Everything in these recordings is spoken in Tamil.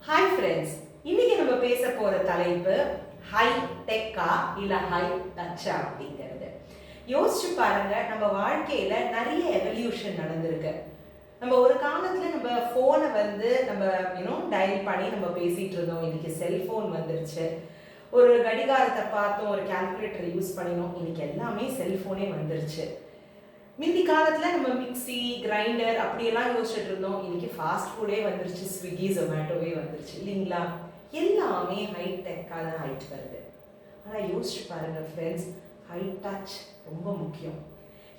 ஹாய் ஃப்ரெண்ட்ஸ், இன்னைக்கு நம்ம பேச போற தலைப்பு ஹை டெக்கா இல்ல ஹை டச்சா அப்படிங்கிறது. யோசிச்சு பாருங்க, நம்ம வாழ்க்கையில நிறைய எவல்யூஷன் நடந்திருக்கு. நம்ம ஒரு காலத்துல நம்ம போனை நம்ம டயல் பண்ணி நம்ம பேசிட்டு இருந்தோம். இன்னைக்கு செல்போன் வந்துருச்சு. ஒரு கடிகாரத்தை பார்த்தோம், ஒரு கால்குலேட்டர் யூஸ் பண்ணினோம். இன்னைக்கு எல்லாமே செல்போனே வந்துருச்சு. முந்தி காலத்துல நம்ம மிக்சி கிரைண்டர் அப்படியெல்லாம் யோசிச்சுட்டு இருந்தோம். இன்னைக்கு ஃபாஸ்ட் ஃபுட்டே வந்துருச்சு, ஸ்விக்கி ஜொமேட்டோவே வந்துருச்சு இல்லைங்களா? எல்லாமே ஹை டெக்காக தான் ஆயிட்டு வருது. ஆனால் யோசிச்சு பாருங்க ஃப்ரெண்ட்ஸ், ஹை டச் ரொம்ப முக்கியம்.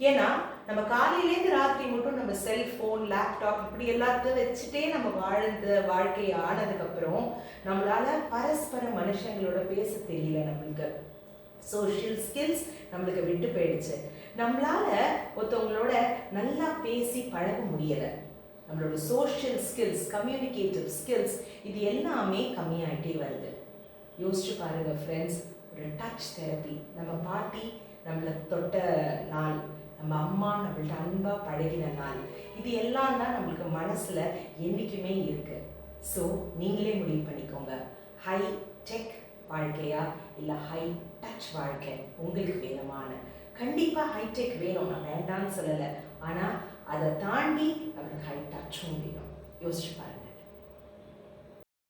ஏன்னா நம்ம காலையிலேருந்து ராத்திரி மட்டும் நம்ம செல்ஃபோன் லேப்டாப் இப்படி எல்லாத்தையும் வச்சுட்டே நம்ம வாழ்க்கை ஆனதுக்கப்புறம் நம்மளால பரஸ்பர மனுஷங்களோட பேச தெரியல. நம்மளுக்கு சோஷியல் ஸ்கில்ஸ் நம்மளுக்கு விட்டு போயிடுச்சு. நம்மளால ஒருத்தவங்களோட நல்லா பேசி பழக முடியலை. நம்மளோட சோஷியல் ஸ்கில்ஸ், கம்யூனிகேட்டிவ் ஸ்கில்ஸ் இது எல்லாமே கம்மியாயிட்டே வருது. யோசிச்சு பாருங்க ஃப்ரெண்ட்ஸ், ஒரு டச் தெரப்பி, நம்ம பாட்டி நம்மளை தொட்ட நாள், நம்ம அம்மா நம்மள்ட்ட அன்பா பழகின நாள், இது எல்லாம் தான் நம்மளுக்கு மனசுல என்னைக்குமே இருக்கு. ஸோ நீங்களே முடிவு பண்ணிக்கோங்க, ஹை டெக் வாழ்க்கையா இல்லை ஹை டச் வாழ்க்கை உங்களுக்கு வேணுமான. கண்டிப்பாக ஹைடெக் வேணும், நான் வேண்டான்னு சொல்லலை. ஆனால் அதை தாண்டி நம்மளுக்கு ஹை டச்சும் வேணும். யோசிச்சு பாருங்க.